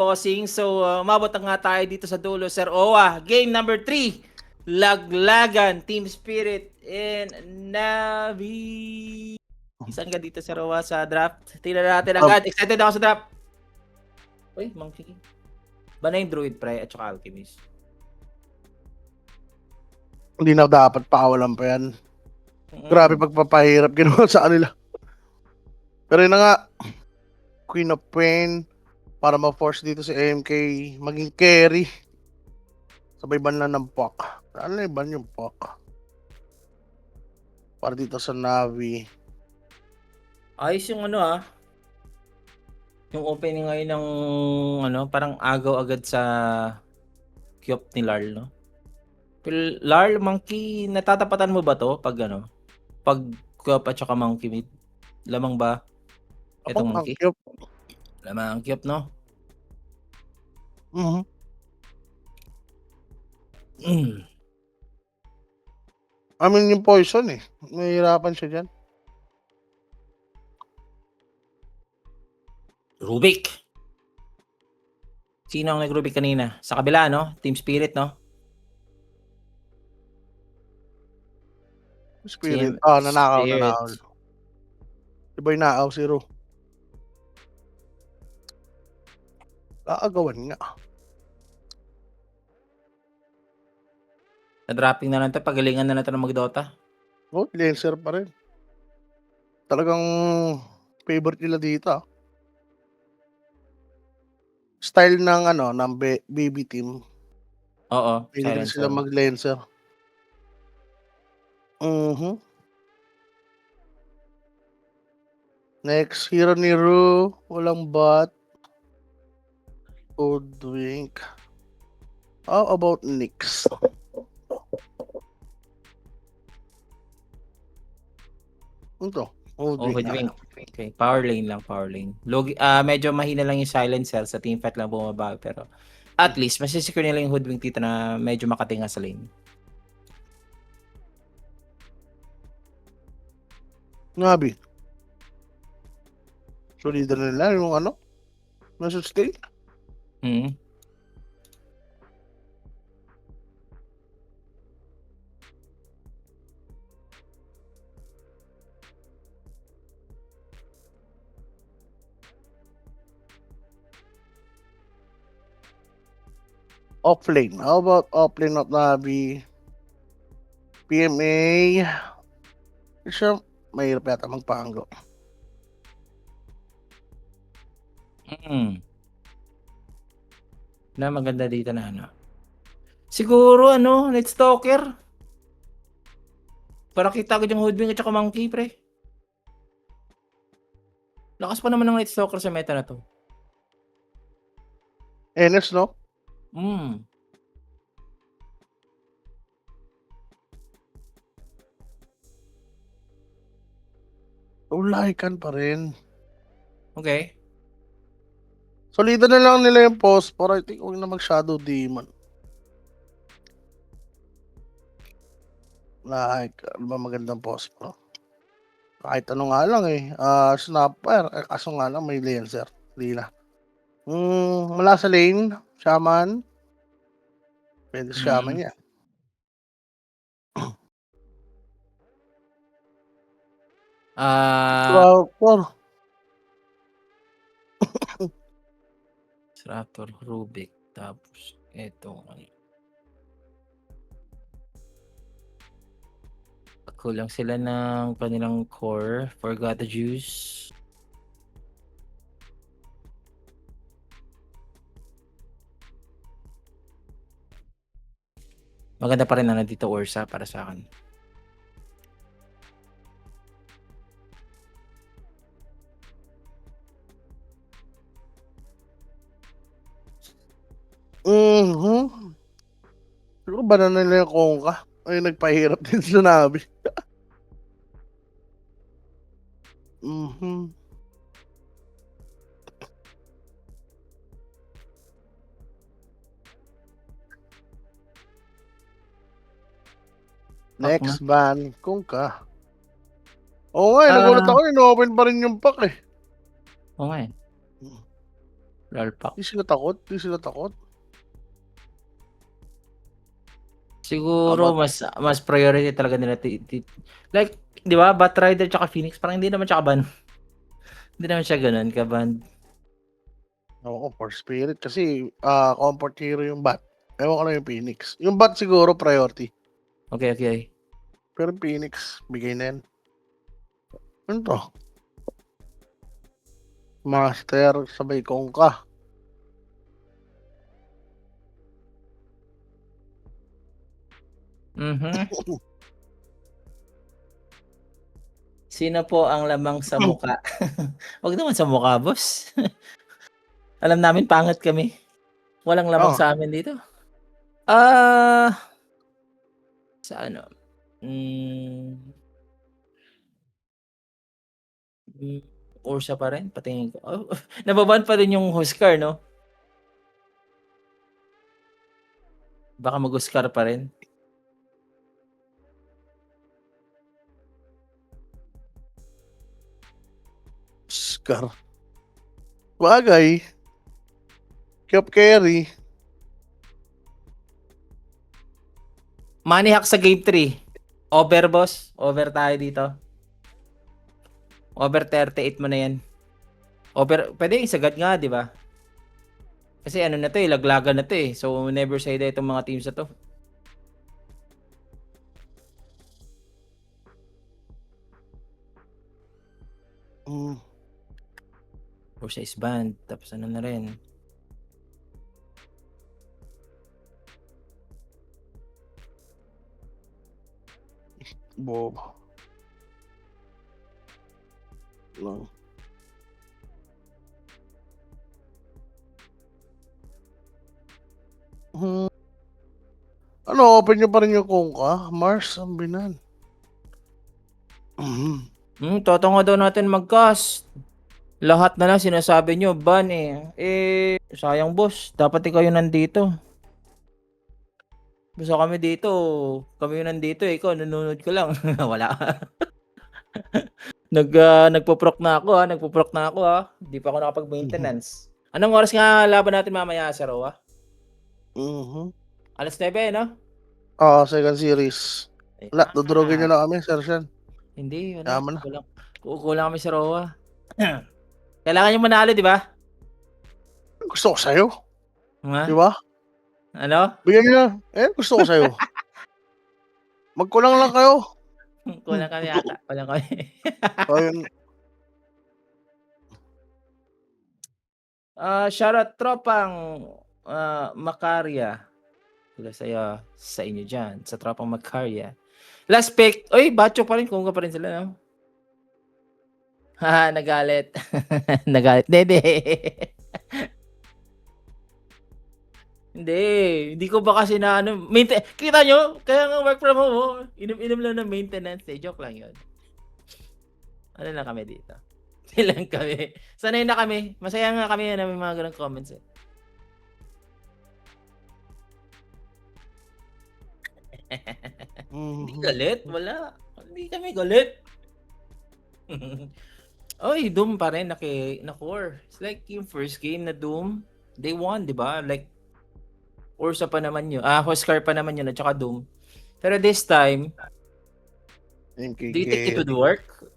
bossing. So, umabot na nga tayo dito sa dulo, Sir Owa. Game number 3. Laglagan, Team Spirit, and Navi. Saan ka dito, Sir Owa, sa draft? Tingnan natin agad. Excited ako sa draft. Uy, monkey. Ba na yung Druid, pre, at saka Alchemist? Hindi na dapat pakawalan pa yan. Grabe pagpapahirap ginawa sa kanila. Pero yun na nga, Queen of Pain, para ma-force dito si AMK maging carry. Sabay ban lang ng Puck. Ano yung ban yung Puck? Para dito sa Navi. Ayos yung yung opening ngayon ng parang agaw agad sa Kyop ni Larl, no? Pero Larl, Monkey, natatapatan mo ba to pag pag Kyop at saka Monkey mid? Lamang ba itong Monkey? Kyop. Lamang Kyop, no? I mean, yung poison Mahirapan siya dyan. Rubik. Sino ang nag-Rubik kanina? Sa kabila, no? Team Spirit, no? Spirit. Team Nanakaw. Spirit. Diba yung naaw si Ru? Aagawan nga. Na-dropping na lang to. Pagalingan na to ng mag-Dota. Lancer pa rin. Talagang favorite nila dito. Style ng ng baby team. Oo. Hindi sila mag-Lancer. Next, hero ni Ru. Walang bot. Hoodwink. How about Nyx? Ito. Hoodwink. Okay. Power lane lang. Medyo mahina lang yung silencer. Sa teamfight lang bumaba. Pero at least, masisecure nila yung Hoodwink dito na medyo makatinga sa lane. Nabi. Solidan nila yung message stay. Offlane. How about offlane of Navi? PMA. Siya, mahirap yata magpaanggo. Na maganda dito na siguro Night Stalker. Para kita ko yung Hoodwink at saka Monkey, pre. Lakas pa naman ng Night Stalker sa meta na to. NS, no? Ulahikan pa rin. Okay. Solidan na lang nila yung post para I think huwag na mag-Shadow Demon. Ano ba magandang post pro? Kahit ano nga lang Snapper. Kaso nga lang may Lancer. Hindi na. Mula sa lane, Shaman. Pwede Shaman yan. Raptor, Rubik, tapos eto kulang sila ng kanilang core. Forgot the juice. Maganda pa rin na dito Ursa para sa akin. Siguro ba na nila yung Kongka? Ay, nagpahirap din sa Navi. Next ban, Kongka. Oo nga, nagulat ako. In-open pa rin yung pack Oo nga Lalpak. Di sila takot. Di sila takot. Siguro About mas priority talaga nila like, 'di ba, Batrider tsaka Phoenix parang hindi naman siya kaban. Hindi naman siya gano'n kaban. ako, Force Spirit. Kasi comfort hero yung Bat. Ewan ko lang yung Phoenix. Yung Bat siguro priority. Okay, okay. Pero Phoenix, bigay na yan. Ano to? Master, sabay kong ka. Mhm. Sino po ang lamang sa mukha? Wag naman sa mukha, boss. Alam namin pangit kami. Walang lamang Oo. sa amin dito. Ah, sa ano? Hmm, Ursa pa rin patingin ko. Oh, nababan pa rin yung Huskar 'no? Baka mag-Huskar pa rin. Scar. Bagay. Kyop carry. Money hack sa game 3. Over, boss. Over tayo dito. Over 38 mo na yan. Over, pwede isagad nga, di ba? Kasi ano na to eh, laglagan na to eh. So, never say that itong mga teams na to. Mm. Ursa is banned. Tapos ano na rin. Bob. Lang. Ano, open nyo pa rin yung Kongka? Mars, ang binan. Totongo daw natin mag-cast. Lahat na lang sinasabi nyo, ban eh. Sayang boss. Dapat ikaw yung nandito. Basta kami dito. Kami yung nandito eh. Ikaw, nanonood ka lang. Wala. Nagpo-proc na ako ha. Nagpo-proc na ako ha. Hindi pa ako nakapag-maintenance. Anong oras nga laban natin mamaya sa Roa? Alas 9 no? Second series. Wala, dudurugin nyo na kami, Sir Sean. Hindi, Yaman na. Kukulang kami sa Roa. Kailangan yung manalo, di ba? Gusto ko sa'yo. Ha? Di ba? Ano? Bigyan nyo na. Gusto ko sa'yo. Magkulang lang kayo. Kulang kami ata. Kulang kami. Ayun. Shoutout tropang Makarya. Wala sa inyo dyan. Sa tropang Makarya. Last pick. Oy, Bacho pa rin. Kung ka pa rin sila, no? Haha, nagalit. Nagalit. Hindi. Hindi ko ba kasi na ano, kita nyo? Kaya nga work from home, oh. Inom-inom lang ng maintenance eh. Joke lang yun. Ano lang kami dito? Ilang kami. Sanay na kami. Masaya nga kami na may mga ganong comments eh. Hindi galit? Wala. Hindi kami galit. Oy, Doom pa rin na-core. It's like yung first game na Doom, they won, di ba? Like, Ursa pa naman yun. Huskar pa naman yun at saka Doom. Pero this time, do you think it would work?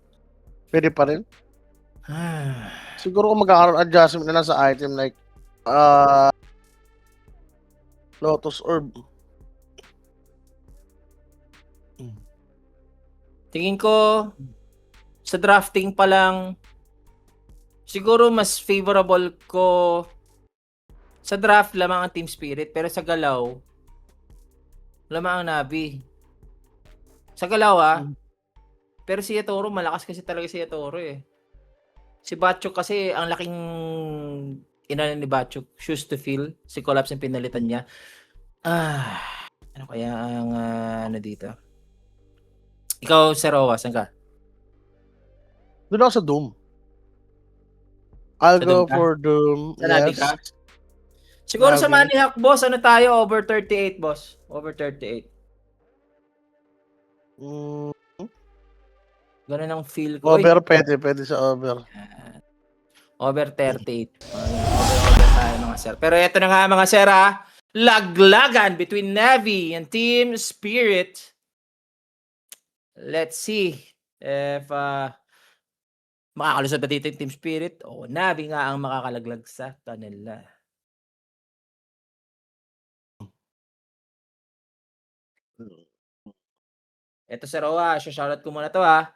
Pwede pa rin. Siguro kung magkakaroon adjustment na lang sa item like Lotus Orb. Tingin ko, sa drafting pa lang, siguro mas favorable ko sa draft lamang ang Team Spirit, pero sa galaw, lamang ang Navi. Sa galaw pero si Yatoro, malakas kasi talaga si Yatoro eh. Si Batchuk kasi, ang laking inano ni Batchuk, shoes to fill. Si Collapse yung pinalitan niya. Ano kaya ang ano dito? Ikaw, Sir Roa, saan ka? Doon ako sa Doom. I'll Sa go Doom ka? for Doom. Sa Navi ka? Siguro sa Money Hack, boss, ano tayo? Over 38, boss. Over 38. Ganun ang feel ko. Over, pwede sa over. Over 38. Over mga sir. Pero eto na nga mga sir ha. Laglagan between Na'Vi and Team Spirit. Let's see if makakalusot ba dito yung Team Spirit o Na'Vi nga ang makakalaglag sa kanila. Eto Sir Owa, shoutout ko muna to ha.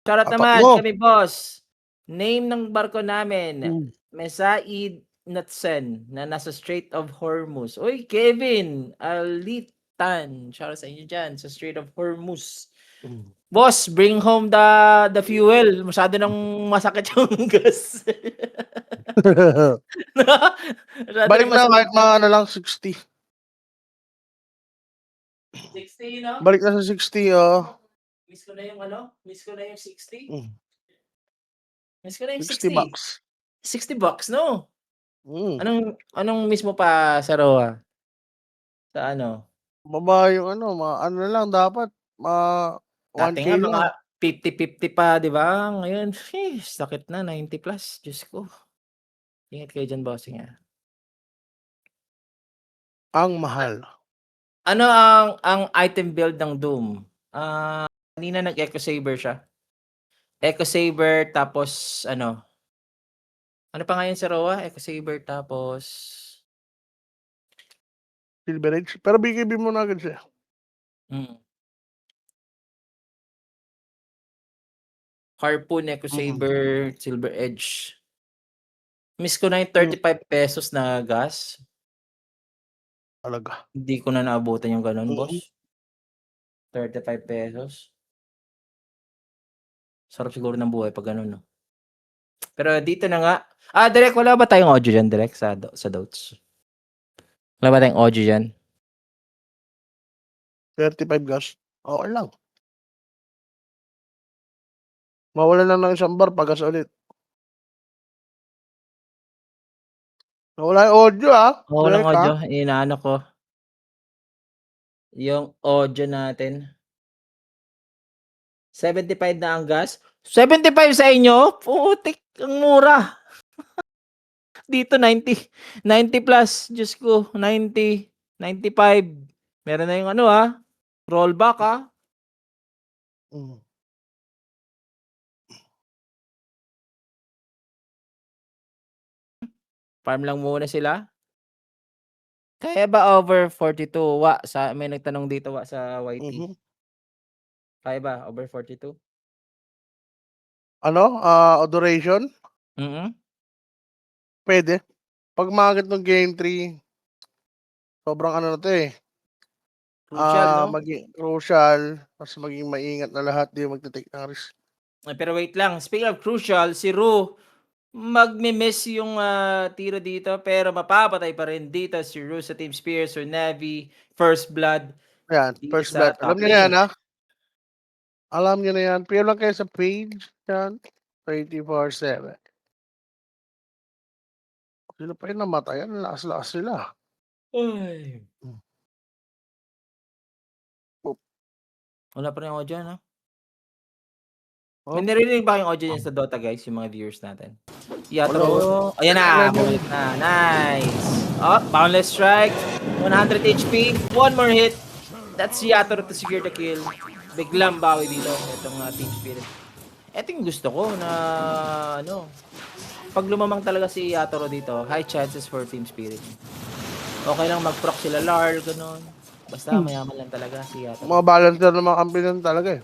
Shoutout Apat naman mo. kami boss. Name ng barko namin, Mm. Mesaid Natsen na nasa Strait of Hormuz. Uy, Kevin, Alitan. Shoutout sa inyo dyan sa Strait of Hormuz. Mm. Boss, bring home the fuel. Masyado nang masakit yung gas. Masyado Balik nang na masakit. kahit mga ano lang 60. 60, no? Balik na sa 60, oh. Miss ko na yung ano? Miss ko na yung 60. Mm. Miss ko na yung 60 60. bucks. 60 bucks, no? Mm. Anong mismo pa sa Roa? Sa ano? Baba yung ano, ano na lang dapat, Dati 1K nga mga lang. 50-50 pa, di ba? Ngayon, sakit na, 90 plus. Diyos ko. Ingat kayo dyan, bossing ha. Ang mahal. Ano ang item build ng Doom? Kanina nag-Echo Saber siya. Echo Saber tapos ano? Ano pa nga yun sa Roa? Echo Saber tapos Silver Edge. Pero BKB mo na agad siya. Harpoon, Echo Saber, Silver Edge. Miss ko na yung 35 pesos na gas. Talaga. Hindi ko na naabutan yung ganun, Mm. boss. 35 pesos. Sarap siguro ng buhay pag ganun, no? Pero dito na nga. Direk, wala ba tayong audio dyan, Direk, sa Dotes? Wala ba tayong audio dyan? 35 gas. Okay lang. Mawala lang ng isang bar, pagas ulit. Nawala yung audio, Oo, walang Direk, audio. Inaano ko. Yung audio natin. 75 na ang gas. 75 sa inyo? Putik, ang mura. Dito 90. 90 plus. Diyos ko, 90. 95. Meron na yung ano rollback Mm. Farm lang muna sila. Kaya ba over 42? May nagtanong dito sa YT. Mhm. Kaya ba over 42? Ano? Adoration? Pwede. Pag mga ganitong game 3, sobrang ano na to eh. Crucial, no? Maging crucial. Mas maging maingat na lahat. Di magte-take ng risk. Pero wait lang. Speaking of crucial, si Ru, magmi-miss yung tiro dito pero mapapatay pa rin dito si Ru sa Team Spears or Na'Vi, First Blood. Yan, Dito first sa blood. top Alam niyo na yan, lane. Alam niyo na yan. Pero lang kayo sa page. Yan. 24/7. Sila pa rin namatayan. Lakas-lakas sila. Ay. Hmm. Wala pa rin audio, no? Oh. May narinig ba kayong audio sa Dota, guys? Yung mga viewers natin. Wala. Ayan na. Bumalik na. Nice. Boundless strike. 100 HP. One more hit. That's Yatoro to secure the kill. Biglang bawi dito. Itong Team Spirit. Ito yung gusto ko na pag lumamang talaga si Yatoro dito, high chances for Team Spirit. Okay lang mag-proc sila Lar, ganun. Basta mayaman lang talaga si Yatoro. Mga balancer na mga kampinan talaga eh.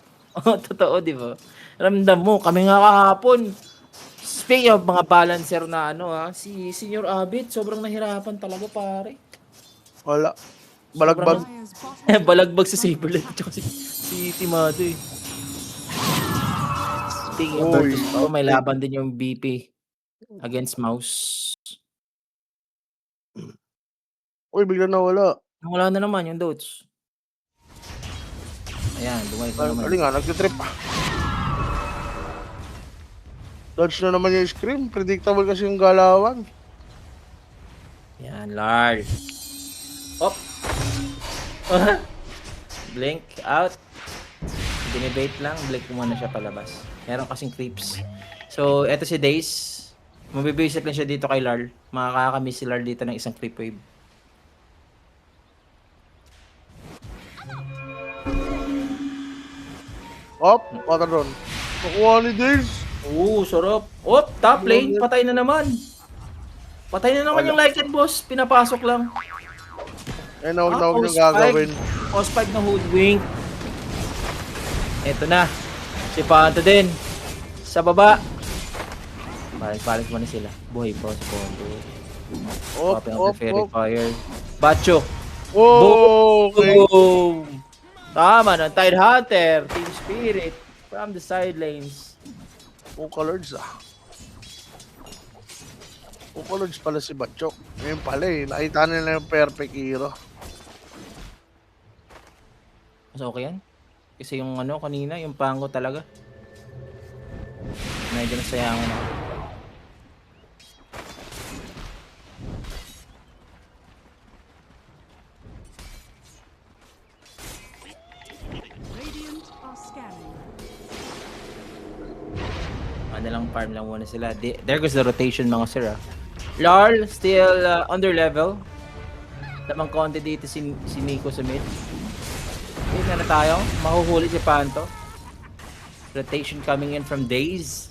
Totoo, di ba? Ramdam mo, kami nga kahapon. Speaking of mga balancer na si Senior Abit, sobrang nahirapan talaga, pare. Wala. Balagbag. Balagbag si Saberlight at si Timado eh. Speaking of Virtus, may laban din yung BP against Mouse. Uy, bigla nawala. Wala na naman yung Dotes. Ayan, bumalik na naman. Ali nga, nagtitrip. Dodge na naman yung scream. Predictable kasi yung galawan. Yan, Lard. Op! Blink out. Binibait lang. Blink ko muna siya palabas. Meron kasing creeps. So, eto si Daze. Mabibisit lang siya dito kay Larl. Makakamiss si Larl dito ng isang creep wave. Op, Patron. Nakuha ni Dales. Oo, sarap. Oh, top lane. Patay na naman. Patay na naman yung Lycan boss. Pinapasok lang. Eh, huwag na huwag niyong gagawin. Os 5 na hoodwink. Eto na. Si Panto din. Sa baba. Balik mo na sila. Buhay pa si Panto. Op, Popping op, up the fairy op. fire. Bacho. Oh, okay. Boom! Tama ng Tide Hunter. Team Spirit. From the sidelines. Vocaloids ah. Vocaloids pala si Batchok. Ngayon pala eh. Nakita nila yung perfect hero. Mas okay yan? Kasi yung ano kanina, yung pango talaga. Medyo nasayangan ako. Radiant are scanning. Ano lang, farm lang muna sila. There goes the rotation mga sir ah. Larl, still under level. Tamang konti dito si Nico sa mid. Ayun na tayo. Mahuhuli si Panto. Rotation coming in from Daze.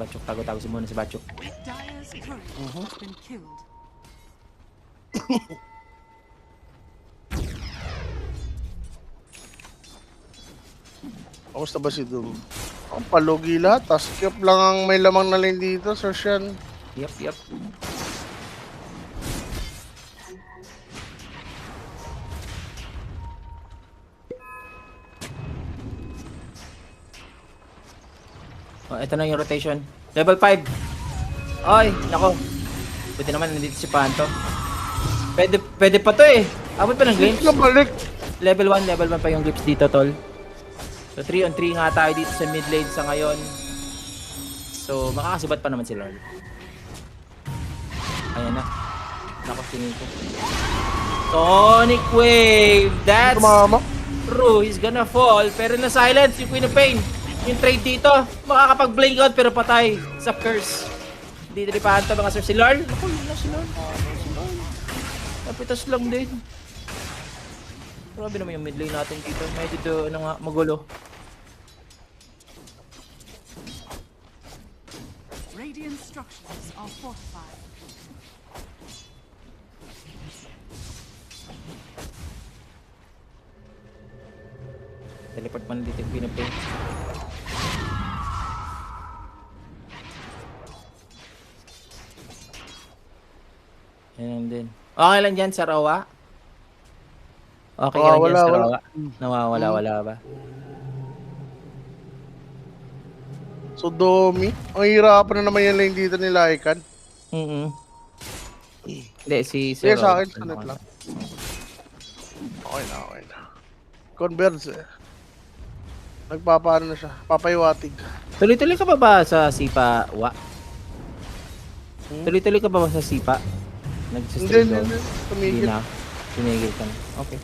Batchok, tago-tago si muna si Batchok. Dire's turret has been killed. Kamusta ba si Doom? Ang palugi lahat. Skip lang ang may lamang na lane dito, Sir Shen. Yep. Oh, ito na yung rotation. Level 5. Ay, nako. Pwede naman nandito si Panto. Pwede pa to eh. Abot pa ng glimpse. Balik. Level 1 pa yung glimpse dito, tol. So 3 on 3 nga tayo dito sa mid lane sa ngayon. So makakasubat pa naman si Lord. Ayan na. Nako, sinito. Sonic Wave! That's Tumama. true. He's gonna fall. Pero na-silence yung Queen of Pain. Yung trade dito, makakapag-blink out pero patay sa curse. Dito ni Panto mga sir. Si Lord? Ako, yun na si Lord. Napitas lang din. Grabe naman yung mid lane natin dito. Medyo ano nga, magulo. Radiant structures are fortified. Teleport man dito yung pinapay. Ayan din. Okay lang dyan sa Rawa. Okay ka lang dyan sa Rawa. Nawawala ba? So, Domi. Ang hirapan na naman yung lane dito ni Lycan. Hindi, si Sige, sa Rawa. akin, sanit lang. Okay na. Converse eh. Nagpapaano na siya. Papaywatig. Tuloy-tuloy ka pa ba sa Sipa, Wa? Tuloy-tuloy ka pa ba sa Sipa? Nag-stream doon? Hindi. Hindi Tumigil. na. Tumigil ka na. Okay.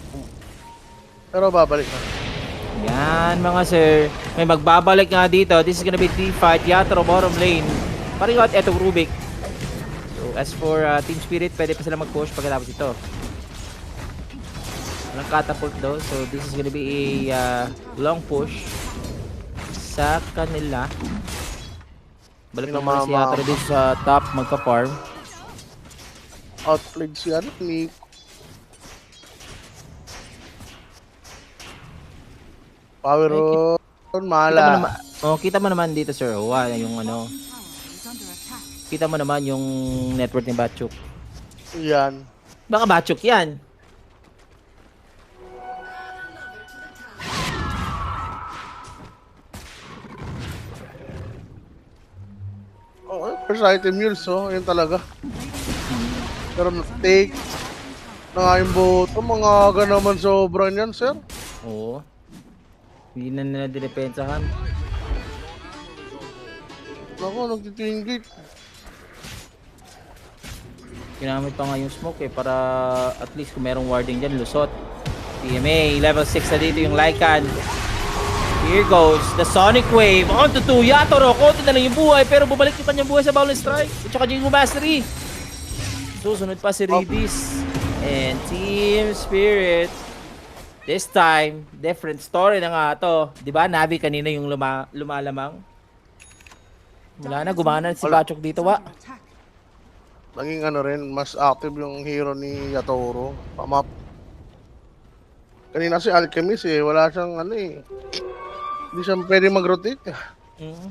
Pero babalik na. Yan mga sir. May magbabalik nga dito. This is gonna be T5. Yatro bottom lane. Parang eto Rubik. So as for Team Spirit, pwede pa sila mag-push pagkatapos ito. Walang catapult daw. So this is gonna be a long push sa kanila. Balik naman si Yatro dito sa top magka-farm. Outplayed siya. Ni Power on, mala. Kita mo naman dito sir. Yung ano. Tower is under attack. Kita mo naman yung network ni Batchuk. Yan. Baka Batchuk yan. Oh, first item yun, so yun talaga. Pero take na nga yung boto, mga aga naman sobrang yan, sir. Oo. Hindi na nila dinepensahan. Ako, nagtitinggit. Ginamit pa nga yung smoke eh para at least kung merong warding dyan, lusot. PMA, level 6 na dito yung Lycan. Here goes the Sonic Wave. On to 2. Yatoro. Konti na lang yung buhay. Pero bumalik yung kanyang buhay sa Boundless Strike. At saka Jingu Mastery. Susunod pa si Redis. And Team Spirit. This time, different story na nga to. Diba, Navi kanina yung lumalamang. Wala na, gumana si Wala. Bachok dito, wa. Attack. Naging ano rin, mas active yung hero ni Yatoro. Pamap. Kanina si Alchemist eh, wala siyang ano eh. Hindi siya pwede mag-rotate. Mm.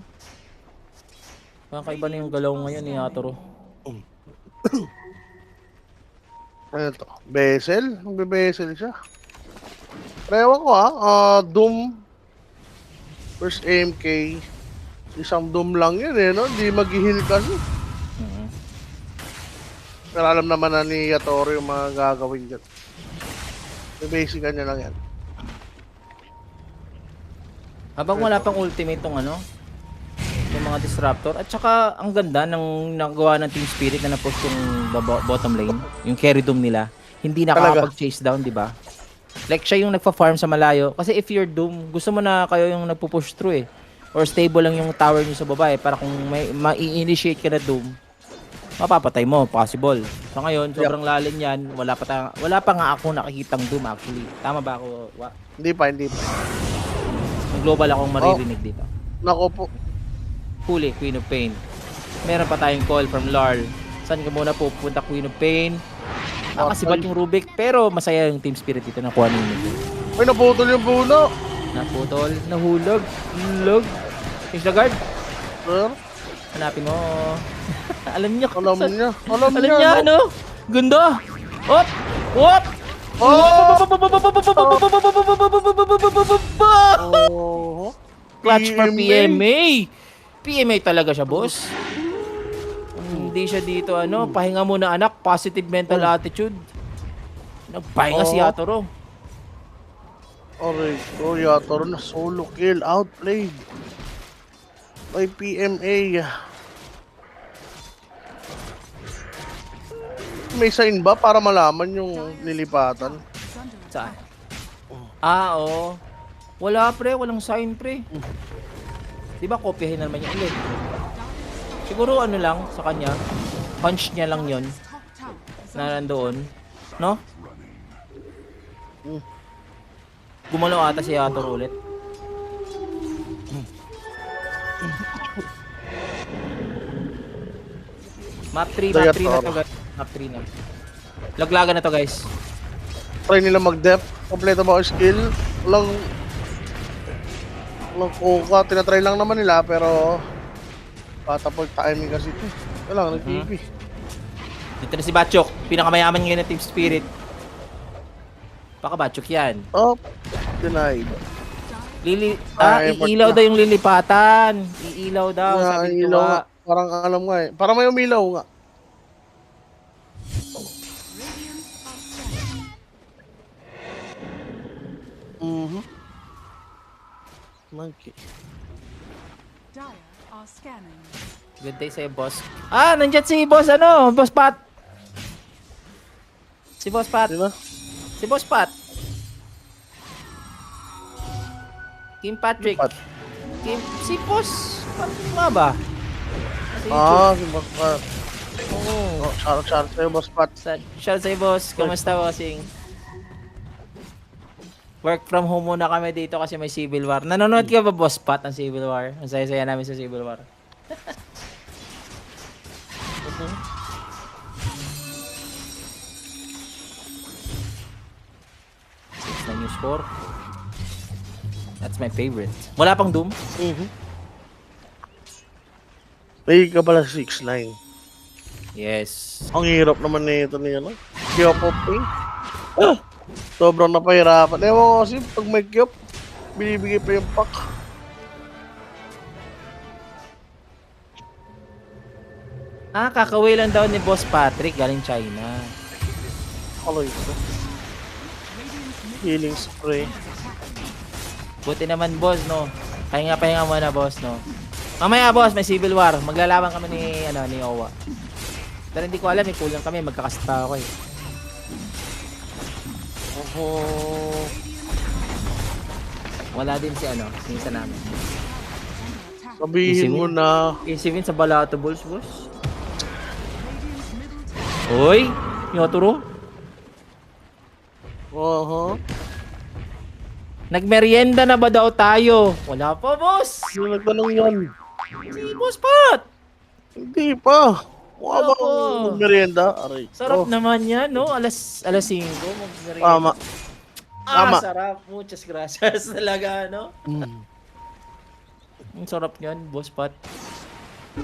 Kakaiba na yung galaw ngayon ni Yatoro. Ano to? Bezel? Magbe-bezel siya. Rewan ko Doom versus AMK. Isang Doom lang yun eh, no? Hindi mag-heal kasi. Mm. Pero alam naman na ni Yatoro yung mga gagawin dyan. Basican niya lang yan. Habang wala pang ultimate tong ano, yung mga disruptor. At saka ang ganda ng nagawa ng Team Spirit na na-push yung bottom lane, yung carry doom nila. Hindi nakakapag-chase down, di ba? Like siya yung nagpa-farm sa malayo. Kasi if you're doom, gusto mo na kayo yung nagpo-push through eh. Or stable lang yung tower nyo sa baba eh. Para kung may ma-initiate ka na doom, mapapatay mo, possible. So ngayon, sobrang lalim yan. Wala pa nga ako nakikitang doom actually. Tama ba ako? Hindi pa. Ang global akong maririnig dito. Nako po. Huli, Queen of Pain. Meron pa tayong call from Larl. Saan ka muna pupunta, Queen of Pain? Nakasibat yung Rubik, pero masaya yung Team Spirit dito na kuha ninyo. Ay, naputol yung puno. Naputol, nahulog, hulog. Change the guard. Sir, Hanapin mo. Alam niya. alam niya. Alam Alam niya. niya, ano? Ganda. Op! Op! Oh! Oh! Clutch for PMA. PMA. PMA talaga siya, boss. Hindi siya dito, ano, pahinga muna anak, positive mental attitude. Nagpahinga si Oo. Yatoro. Aray ko, Yatoro na solo kill. Outplayed. By PMA. May sign ba para malaman yung nilipatan? Is under Saan? attack. Oo. Wala pre, walang sign pre. Di ba kopyahin na naman niya ulit? Siguro ano lang sa kanya, punch niya lang yon Top tower is na nandoon. No? Mm. Gumalaw ata si Yatoro ulit. Map 3 na to guys. Map 3 na. Laglagan na to guys. Try nila mag-dep. Kompleto ba ang skill? Walang kuka. Tinatry lang naman nila pero patapol timing kasi ito. Ito lang, nag-TV. Dito na si Bachok, pinakamayaman ngayon ng Team Spirit. Baka Bachok yan. Oh, denied. Effort Iilaw na. daw yung lilipatan. Iilaw daw, sabi ko Ilaw nga. nga. Parang alam nga eh. Parang may umilaw nga. Radiant are scanning. Monkey. Dire are scanning. Good day sa'yo, boss. Ah, nandyan si boss, ano, boss Pat. Si boss Pat. Sino? Si boss Pat. Kim Patrick. Pat. Si boss. Pat nga ba? Si Si Boss Pat. Oo. Oh, shout sa'yo, Boss Pat. Shout sa'yo, boss. Kamusta, bossing? Work from home muna kami dito kasi may Civil War. Nanonood ka ba, boss Pat, ng Civil War? Ang saya-saya namin sa Civil War. Six na new score. That's my favorite. Wala pang Doom? May ka pala 6'9". Yes. Ang hirap naman nito ni ano. Kyoko Ping. Sobrang napahirapan. Ewan ko kasi pag may Kyop, binibigay pa yung pack. Kakaway lang daw ni Boss Patrick galing China. Ano ito? Healing spray. Buti naman, boss, no? Pahinga muna, boss, no? Mamaya, boss, may Civil War. Maglalaban kami ni Owa. Pero hindi ko alam, may kulang kami. Magkakasta ako eh. Wala din si ano, sinisa namin. Sabihin mo na. Easy win sa Balato Bulls, boss. Oy, Yotoro. Nagmerienda na ba daw tayo? Wala pa, boss. Sino nagtanong yan? Si Boss Pat. Hindi pa. Mukha ba Opo. akong merienda? Aray. Sarap Oh, naman yan, no? Alas 5, magmerienda. tama. Tama. Sarap. Muchas gracias talaga, no? Mm. Ang sarap niyan, Boss Pat.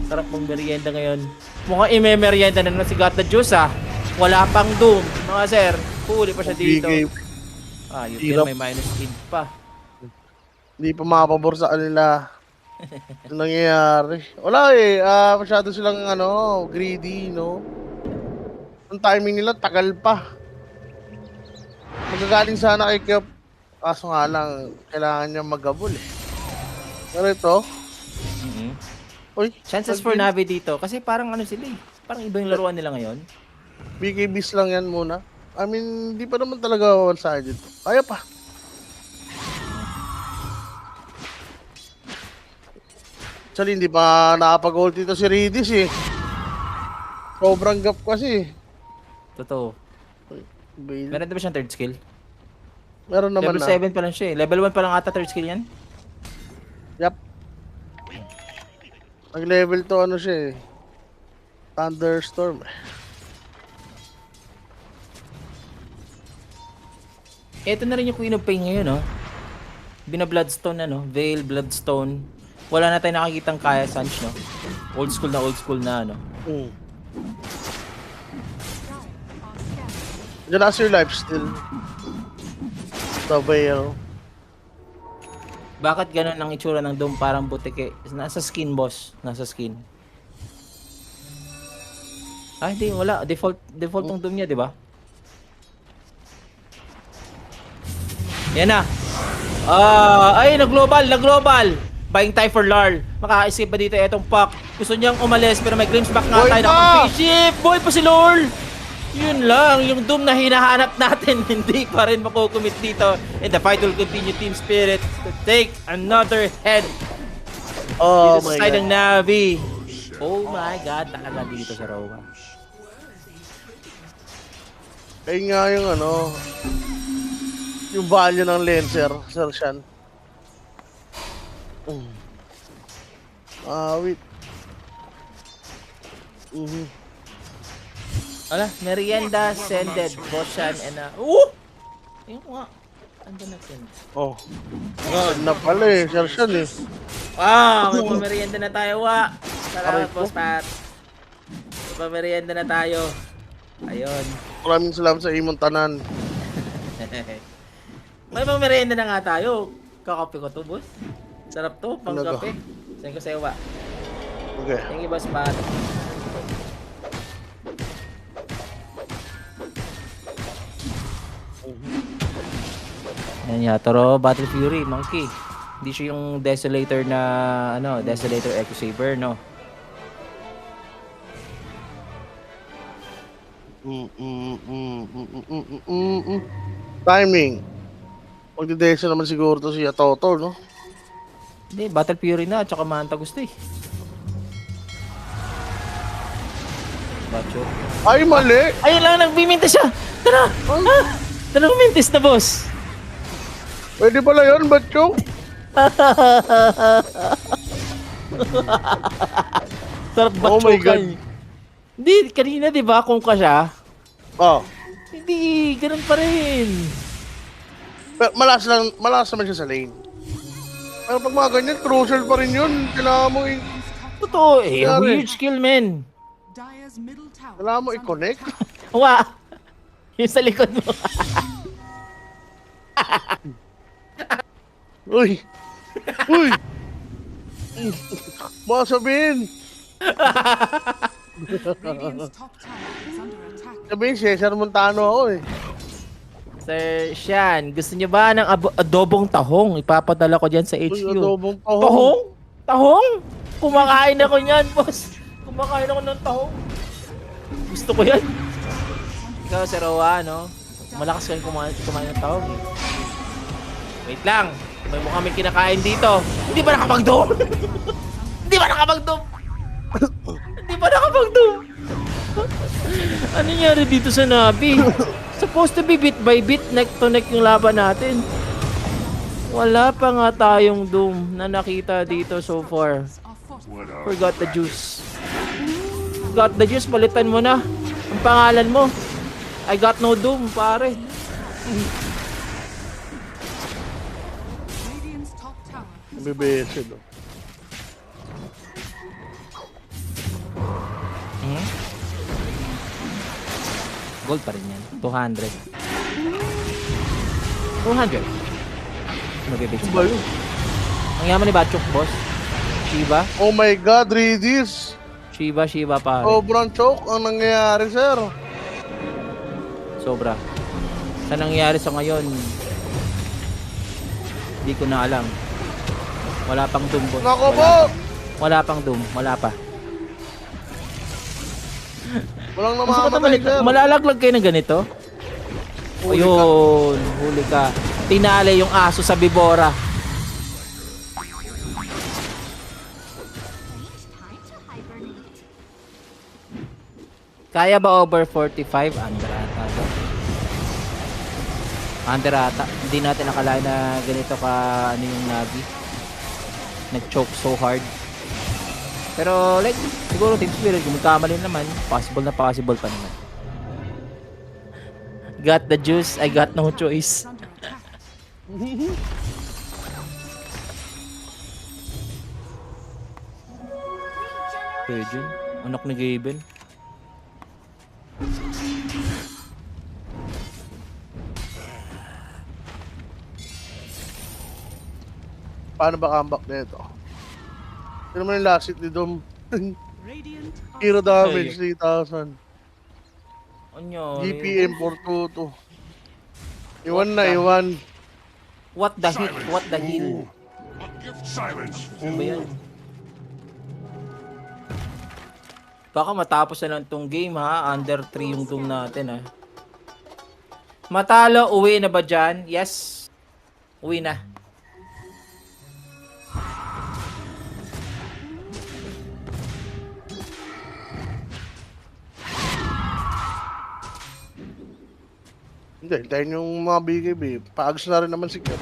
Sarap mong merienda ngayon. Mukhang ime-merienda na si Got the Juice, ah. Wala pang Doom, mga sir. Huli pa siya dito. Bigay. Ah, yun Hirap. may minus 8 pa. Hindi pa makapabor sa kanila. Ano nangyayari? Wala eh. Masyado silang greedy, no? Ang timing nila, tagal pa. Magagaling sana kay Kyop. Kaso nga lang, kailangan niya magabol eh. Pero ito, uy, Chances for Navi dito. Kasi parang ano sila eh. Parang iba yung laruan nila ngayon. BKBs lang yan muna. I mean, di pa naman talaga one-sided. Kaya pa. Actually, hindi pa nakapag-hold dito si Redis eh. Sobrang gap kasi. Totoo. Bail. Meron na ba siyang third skill? Meron naman Level na. 7 pa lang siya eh. Level 1 pa lang ata third skill yan. Yup. Nag-level to ano siya eh. Thunderstorm. Ito na rin yung Queen of Pain ngayon, no? Bina-Bloodstone na, no? Veil, Bloodstone. Wala na tayong nakakitang Kaya Sanch, no? Old school na, no? Hmm. Diyan na your life still. The veil. Bakit ganun ang itsura ng Doom parang butike? Nasa skin, boss. Nasa skin. Ah, hindi. Wala. Default ng Doom niya, di ba? Yan na. Ay, nag-global. Buying time for Larl. Makaka-escape ba dito etong Puck? Gusto niyang umalis pero may glimpse back nga Boy tayo. pa! Nakapag-ship! Boy pa si Larl! Yun lang. Yung Doom na hinahanap natin. Hindi pa rin makukumit dito. And the fight will continue, Team Spirit, to take another head. Oh Dito my sa side god. ng Navi. Oh my god. Talaga dito sa Rowa. Kaya nga yung yung value ng Lancer, Sir Shan. Wait. Ala, merienda sended. Boshan and yung nga. Ano na send? Oh. God, na pala eh, Sir Shan eh. Wow, may pamerienda na tayo, wa. Aray Salamat, ko. Boss Pat. May pamerienda na tayo. Ayun. Maraming salamat sa imong tanan. May pamerienda na nga tayo. Kakape ko to, boss. Sarap to, pang Talaga. kape. Send ko sa'yo, wa. Okay. Thank you, Boss Pat. Yan Yatoro, Battle Fury, Monkey. Hindi siya yung Desolator na, Desolator Echo Saber, no? Timing. Magdidesyo naman siguro to si Atoto, no? Hindi, Battle Fury na, tsaka Manta gusto eh. Bacho. Ay, mali! Ayun lang, nagbimintis siya! Tara! Tara, mintis na, boss! Pwede pala yun, Batchong? Sarap Oh my God. Hindi, kanina di ba kung ka siya? Oh. Hindi, ganun pa rin. Pero malas naman siya sa lane. Pero pag mga ganyan, crucial pa rin yun. Kailangan mo Totoo eh, Sorry. huge skill, men. Dire's middle tower. kailangan mo is under i-connect. Wa! Yung sa likod mo. Uy! Uy! Baka sabihin! Radiant's top tower is under attack. Sabihin, Cesar Montano ako eh. Sir Shan, gusto niyo ba ng adobong tahong? Ipapadala ko dyan sa Uy, HQ. adobong tahong. Tahong? Tahong? Kumakain ako niyan, boss. Kumakain ako ng tahong. Gusto ko yan. Ikaw, Sir Roa, no? Malakas kang kumain ng tahong. Eh. Wait lang. May mukha may kinakain dito. Hindi ba nakapag-doom? Hindi ba nakapag-doom? Hindi ba nakapag-doom? Ano nangyari dito sa Navi? Supposed to be bit by bit, neck to neck yung laban natin. Wala pa nga tayong doom na nakita dito so far. Are fortified. Forgot the juice. Got the juice, palitan mo na. Ang pangalan mo. I got no doom, pare. Radiant's top tower is Bibisin. No? Gold pa rin yan. 200. 200. Magibig Ano ba yun? Ang yaman ni Batchok, boss. Shiba. Oh my God, Redis! Shiba, pare. Sobrang choke ang nangyayari, sir. Sobra. Sa nangyayari sa ngayon, hindi ko na alam. Wala pang doom, boss. Nako Wala po! pa. Wala pang doom. Wala pa. Walang Gusto ko namamatay, sir. malalaglag kayo ng ganito? Huli ka. Ayun, huli ka. Tinali yung aso sa Bibora. Kaya ba over 45? Under ata. Under ata. Hindi natin nakalain na ganito ka ano yung Navi. Nag-choke so hard. Pero like, siguro Team Spirit, kung magkamali naman, possible na possible pa naman. Got the juice, I got no choice. under attack. Pwede. Anak ni Gaben. Paano ba comeback nito? Sino naman yung last hit ni Dom? Radiant are Hero damage, 3,000. Ano? GPM 422. Iwan na, iwan. What the hit? What the heal? Silence. Ano ba yan? Baka matapos na lang tong game ha. Under 3 yung doom natin ha. Matalo, uwi na ba dyan? Yes. Uwi na. Hindi, hintayin yung mga BKB. Paags na rin naman si Kyo.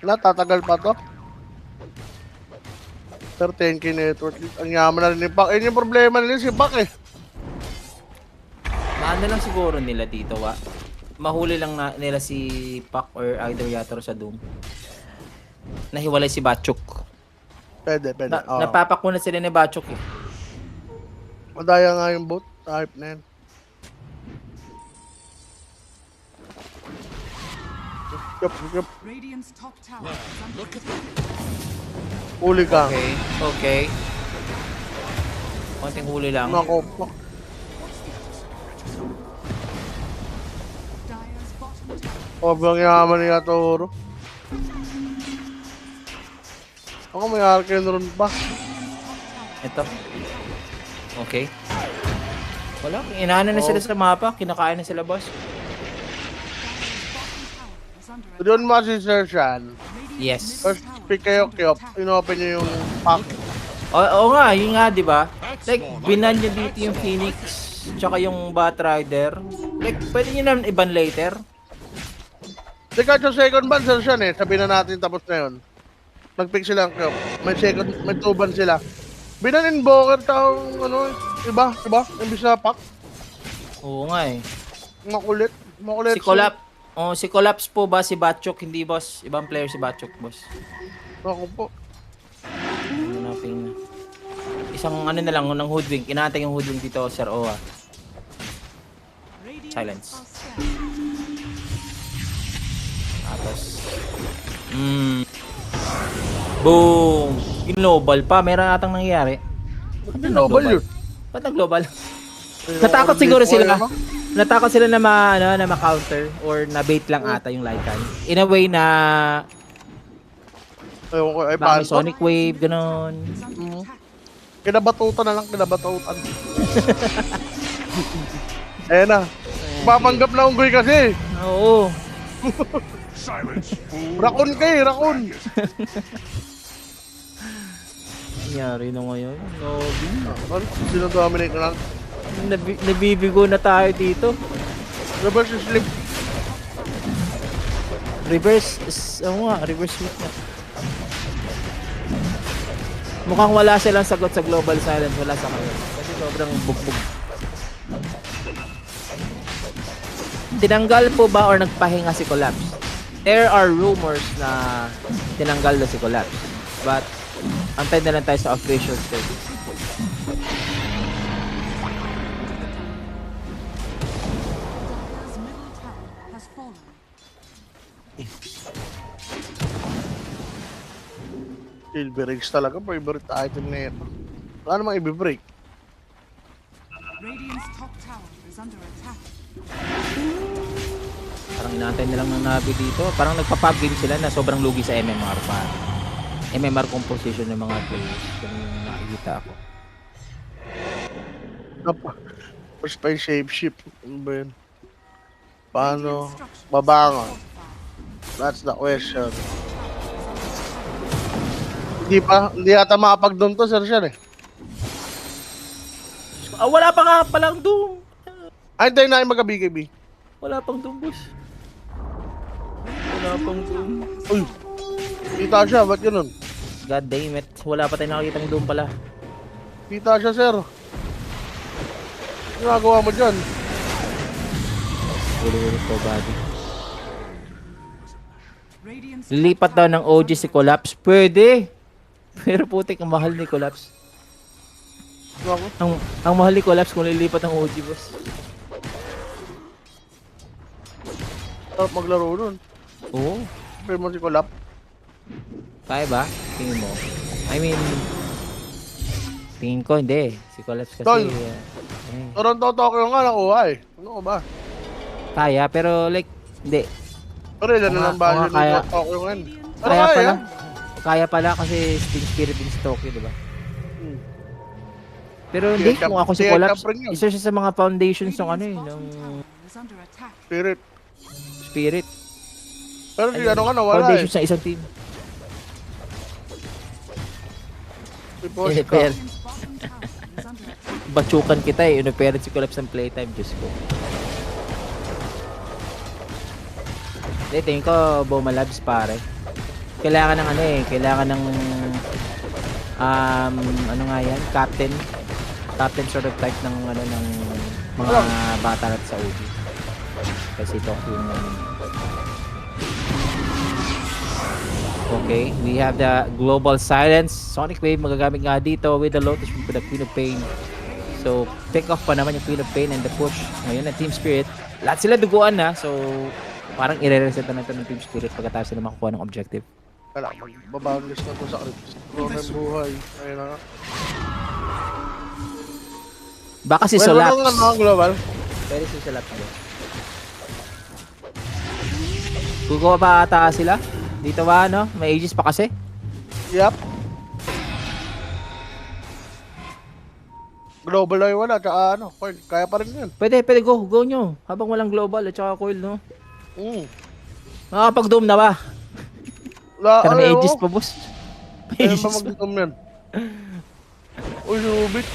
Wala, tatagal pa to. Sir, 10k network. Ang yaman na rin ni Pak. Yun yung problema nila si Pak eh. Maano lang siguro nila dito wa. Mahuli lang na, nila si Pak or either Yatoro sa doom. Nahiwalay si Batchok. Pwede. Oo. Napapakunat sila ni Batchok eh. Madaya nga yung bot. Type na yan. Yup. Radiant's top tower is under attack. Huli ka. Okay. Konting huli lang. Nako po. Dire's bottom tower Sobrang yaman niya Toro. Ako may Arcane Rune pa. Ito. Okay. Wala. Inaano na sila sa mapa. Kinakain na sila, boss. is under attack. Doon mo si Sir Shan. Yes. First pick kayo, Kyop. Inopen niyo yung pack. Oo nga, yun nga, di ba? Like, binan nyo dito yung Phoenix, tsaka yung Batrider. Like, pwede nyo naman iban later. Di kahit yung second ban, Sir Shan eh. Sabihin na natin tapos na yun. Nag-pick sila ang Kyop. May two ban sila. Binan invoker taong ano, iba? Imbis na pack. Oo nga eh. Makulit. Si Collapse. Oh, si Collapse po ba si Batchok? Hindi, boss. Ibang player si Batchok, boss. Ako po. Hanapin na. Isang ano na lang, ng hoodwink. Inaantay yung hoodwink dito, Sir Owa. Radiant Silence. are scared. Tapos. Boom! Global pa. Meron atang nangyayari. Global yun. Ba't nag-global? Natakot siguro sila. Natakot sila na na ma-counter or na-bait lang ata yung Lycan. In a way na Ewan ko, ay baka may paano? Sonic Wave, ganon. Is under attack. Kinabatutan na lang, kinabatutan. Ayan na. Papanggap na unggoy kasi. Oo. Silence, fool. Rakon kayo, rakon. Nangyari na ngayon. Nobi. Ano? Sino-dominate na lang? Nabibigo na tayo dito. Reverse slip. Reverse sweep na. Mukhang wala silang sagot sa Global Silence, wala sa kanila. Kasi sobrang bugbog. Tinanggal po ba or nagpahinga si Collapse? There are rumors na tinanggal na si Collapse. But, antay na lang tayo sa official statement. Dire's middle tower has fallen. Silver Eggs talaga, favorite item na ito. Wala namang i-break. Radiant's top tower is under attack. Parang inaantay nilang ng Navi dito. Parang nagpa-pub game sila na sobrang lugi sa MMR pa. MMR composition ng mga players. Ganun yung nakikita ako. First pa yung shape shift. Ano ba yun? Paano? Radiant structures Babangon. fortified. That's the question. Hindi ata makapag-doom to, Sir Sean eh. Wala pa nga palang doom. Ay, tayo na yung mag-BKB. Wala pang doom, boss. Wala pang doom. Uy, kita siya, ba't ganun? God damn it. Wala pa tayong nakikitang doom pala. Kita siya, Sir. Ginagawa mo dyan. Ulit ko, buddy. Radiant's Lilipat daw ng OG si Collapse. Pwede. Pero putik, ang mahal ni Collapse. Ako. Ang mahal ni Collapse kung lilipat ng OG, boss. Sarap maglaro nun. Oo. Pero mo si Colap. Kaya ba? Tingin mo? I mean, tingin ko hindi. Si Collapse kasi... Tol. eh, Toronto Tokyo nga nakuha eh. Ano ko ba? kaya, pero like, hindi. Pero ilan na lang ba Oo nga, yun kaya. yung Tokyo ngayon? Ano Kaya kaya? pala. Kaya pala kasi Steam Spirit din sa Tokyo, di ba? Hmm. Pero hindi, Tier kung ako si tier Collapse, cap rin yun. isa siya sa mga foundations ng ano eh, bottom ng tower is under attack. Spirit. Spirit. Pero di ano nga nawala eh. Foundations sa isang team. Si Posh ka. Pero, Radiant's bottom tower is under attack. batsukan kita eh, parents si Collapse ng playtime, Diyos ko. Hindi, tingin ko, Boma Labs pare. Kailangan ng ano eh, kailangan ng ano nga yan, captain sort of type ng ano ng mga bata natin sa OG. Kasi ito yung okay, we have the Global Silence. Sonic Wave magagamit nga dito with the Lotus with the Queen of Pain. So, pick off pa naman yung Queen of Pain and the push. Ngayon na Team Spirit. Lahat sila duguan na. So, parang i-reset na ito ng Team Spirit pagkatapos sila makakuha ng objective. Kala, magbaboundless na to sa Crips. Ronan buhay. Ayun na nga. Baka si Well, Solaps. ano nga global? Pwede si Solaps mo. Kukuha pa ata sila? Dito ba ano? May ages pa kasi? Yep. Global ay wala, tsaka ano, coil. Kaya pa rin yun. Pwede, go nyo. Habang walang global at saka coil, no? Makakapag-dome na ba? Pero may ages pa, boss. May Kaya ages pa pa. mag-dom yan. Uy, subit.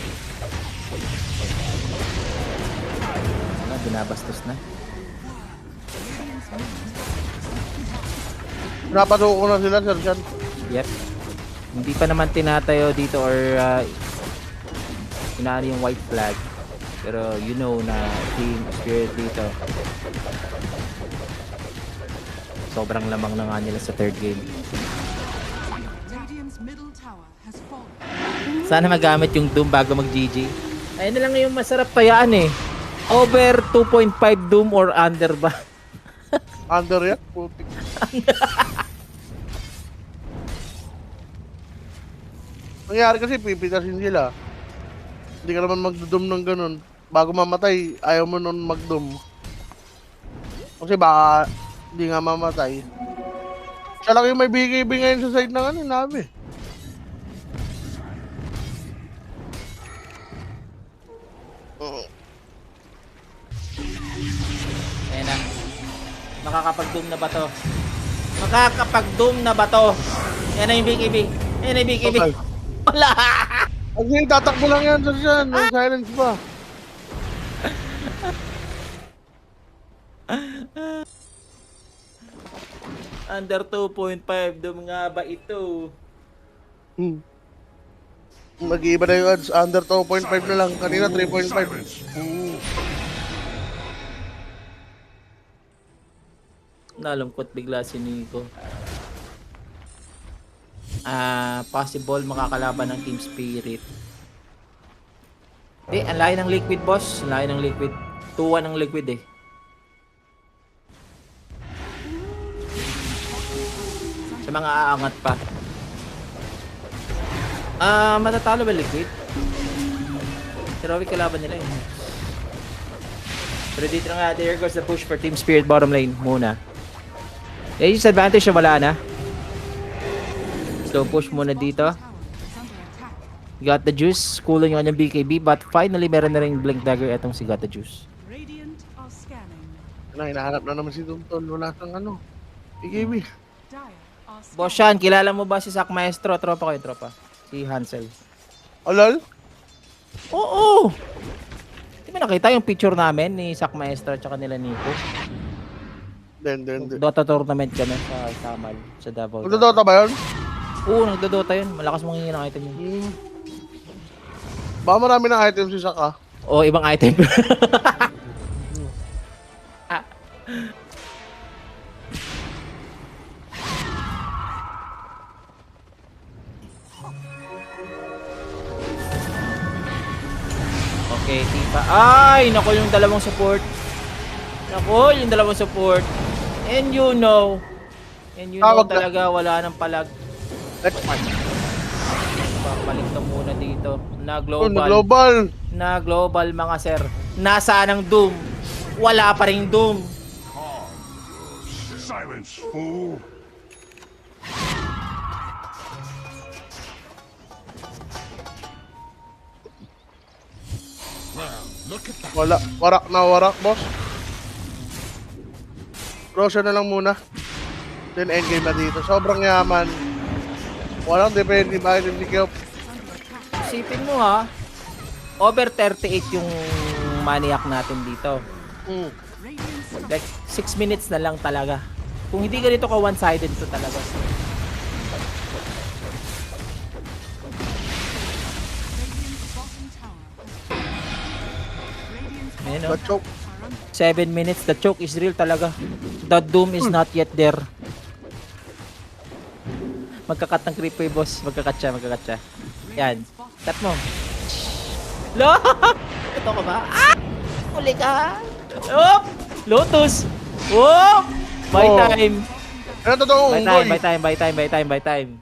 Ano, binabastos na. Napasuko na sila, Sir Sean. Yep. Hindi pa naman tinatayo dito or inaano yung white flag. Pero you know na Team Spirit dito. Sobrang lamang na nga nila sa third game. Radiant's middle tower has fallen. Sana magamit yung Doom bago mag-GG. Ayun na lang yung masarap payaan eh. Over 2.5 Doom or under ba? Under yan, putik. Nangyari kasi pipitasin sila. Hindi ka naman magdudum ng ganun. Bago mamatay, ayaw mo nun magdum. Kasi baka hindi nga mamatay. Siya lang yung may BKB ngayon sa side ng ano, Navi. Ayan na. Makakapag-doom na ba to? Makakapag-doom na ba to? Yan na yung BKB. Yan na yung BKB. Okay. Wala! Kasi tatakbo lang yan, sir, dyan. May silence pa. Under 2.5 doom nga ba ito? Hmm. Mag-iiba na yung odds. Under 2.5 na lang. Kanina 3.5. Silence. Nalungkot bigla si Nico. Possible makakalaban ng Team Spirit. Ang layo ng Liquid, boss. Ang layo ng Liquid. 2-1 ng Liquid eh. Sa mga aangat pa. Matatalo ba Liquid? Pero kalaban nila eh. Pero dito na nga, there goes the push for Team Spirit bottom lane muna. Yung disadvantage na wala na. So push muna dito. Tower is under attack. Got the juice. Kulang yung kanyang BKB. But finally, meron na rin Blink Dagger etong si Got the Juice. Radiant are scanning. Hinahanap na naman si Tumton. Wala kang ano. PKB. Dire are Boss scanning. Sean, kilala mo ba si Sak Maestro? Tropa ko yung tropa. Si Hansel. Alal? Oo! Di ba nakita yung picture namin ni Sak Maestro at nila Nico? Den. Dota tournament kami sa Samal, sa Davao. Magdodota ba yun? Oo, nagdodota yun. Malakas mong ng item yun. Baka marami ng items si Saka. O, ibang item. Okay, tipa. Ay, nako yung dalawang support. Nako, yung dalawang support. And you know Wag na. talaga wala nang palag. Let's match. Balik to muna dito. Na Oh, global. global. Na global mga sir. Nasaan ang Doom? Wala pa ring Doom. Silence, fool. Look at that. Wala. Warak, boss. Roshan na lang muna. Then endgame na dito. Sobrang yaman. Walang depende ba yung si Kyop. Isipin mo ha. Over 38 yung maniac natin dito. Radiant structures Like 6 minutes na lang talaga. Kung hindi ganito ka one-sided to talaga. Radiant's bottom tower has Radiant's Ayun, The oh. choke. are under 7 minutes. The choke is real talaga. The Doom is not yet there. Magkakat ng creep eh, boss. Magkakat siya. Yan. Cut mo. Lo! Ito ka ba? Ah! Uli ka! Oop! Lotus! Oop! Buy Oh. time! Ano totoo? Buy time.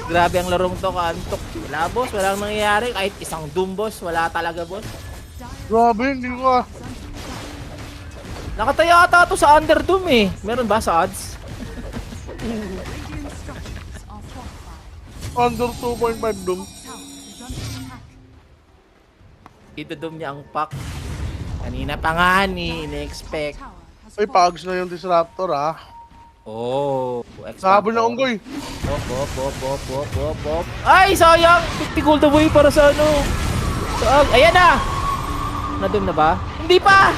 Grabe ang larong to, kaantok. Wala, boss. Walang nangyayari. Kahit isang Doom, boss. Wala talaga, boss. Grabe, hindi ko ka. Nakataya ata to sa Under Doom eh. Meron ba sa odds? Radiant structures are fortified. Under 2.5 doom. Tower is under attack. Dito Doom niya ang pack. Kanina pa nga ni in-expect. Tower has Ay, pags na yung Disruptor ha. Oh. Sabol na unggoy. Op. Ay, sayang! 50 gold away para sa ano. Ayan na! Na-doom na ba? Hindi pa!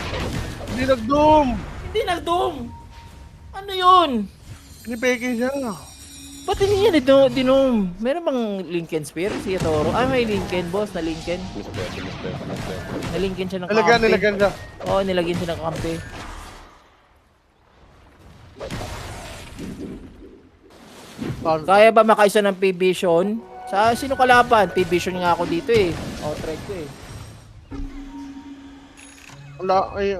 Hindi nag-doom. Hindi na-doom! Ano yun? Pinipeke siya. Ba't hindi niya dinom? Meron bang Lincoln Spear si Toro? Ay, may Lincoln, boss, na Lincoln. Na-Lincoln siya ng kampi. Nilagyan siya. Oo, nilagyan siya ng kampi. Kaya ba makaisa ng P-Vision? Sa sino kalaban? P-Vision nga ako dito eh. Outright ko eh. Wala, ay,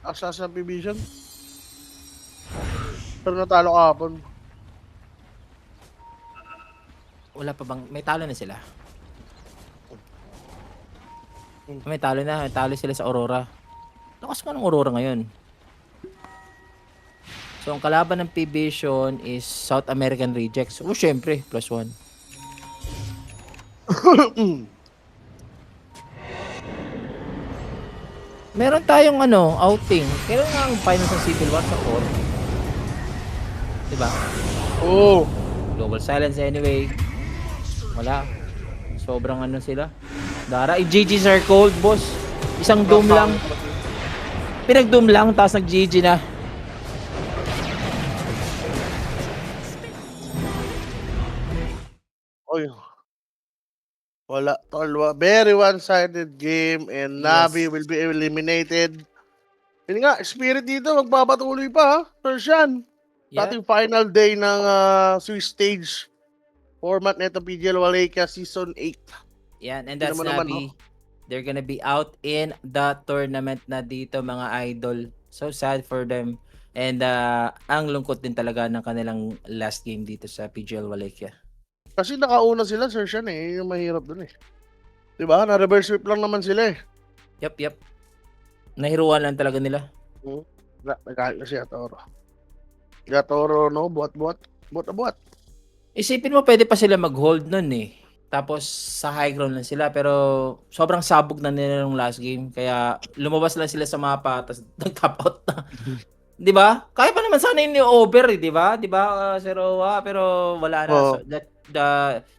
Assassin Vision. Pero natalo kahapon. Wala pa bang... May talo na sila. May talo na. May talo sila sa Aurora. Lakas ka ng Aurora ngayon. So, ang kalaban ng P-Vision is South American Rejects. Oh, syempre. +1. Meron tayong outing. Kailan nga ang finals ng Civil War sa 4? Diba? Oo. Global silence anyway. Wala. Sobrang sila. Dara, i-GG Sir Cold, boss. Isang doom lang. Pinag-doom lang, tapos nag-GG na. Oy. Wala, tol. Very one-sided game and Navi will be eliminated. Yun nga, Spirit dito, magpapatuloy pa ha. Persian. Yeah. Ating final day ng Swiss stage format nito PGL Wallachia Season 8. Yan, and that's Hindi naman Navi. They're gonna be out in the tournament na dito, mga idol. So sad for them. And ang lungkot din talaga ng kanilang last game dito sa PGL Wallachia. Kasi nakauna sila, Sir Sean eh. Yung mahirap dun eh. Diba? Na-reverse sweep lang naman sila eh. Yep. Nahiruan lang talaga nila. Nagkahit na siya, Toro. Toro, no? Buat. Isipin mo, pwede pa sila mag-hold nun eh. Tapos sa high ground lang sila, pero sobrang sabog na nila nung last game. Kaya lumabas lang sila sa mapa, tapos nag-top out na. Di ba? Kaya pa naman sana yung over, di ba? Di ba, Sir Owa? Pero wala na. Oo. So,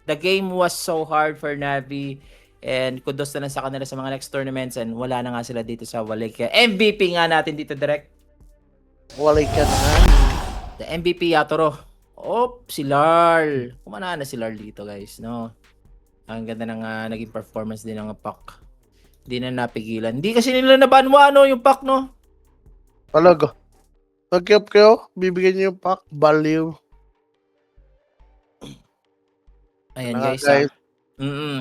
the game was so hard for Navi. And kudos na lang sa kanila sa mga next tournaments. And wala na nga sila dito sa Wallachia. MVP nga natin dito, direct. Wallachia na. The MVP Yatoro. Si Larl. Kumana na si Larl dito, guys, no? Ang ganda ng naging performance din ng Pac. Hindi na napigilan. Hindi kasi nila nabanwa, yung Pac, no? Talaga. Nag-cap kayo, bibigyan niyo yung pack, value. Ayan, Ah, guys. guys.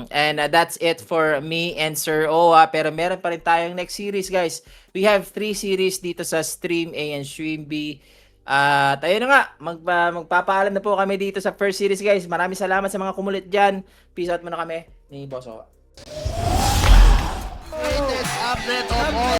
And that's it for me and Sir Owa. Pero meron pa rin tayong next series, guys. We have 3 series dito sa Stream A and Stream B. At ayun na nga, magpapaalam na po kami dito sa first series, guys. Maraming salamat sa mga kumulit dyan. Peace out muna kami ni Boss Owa. Latest update of all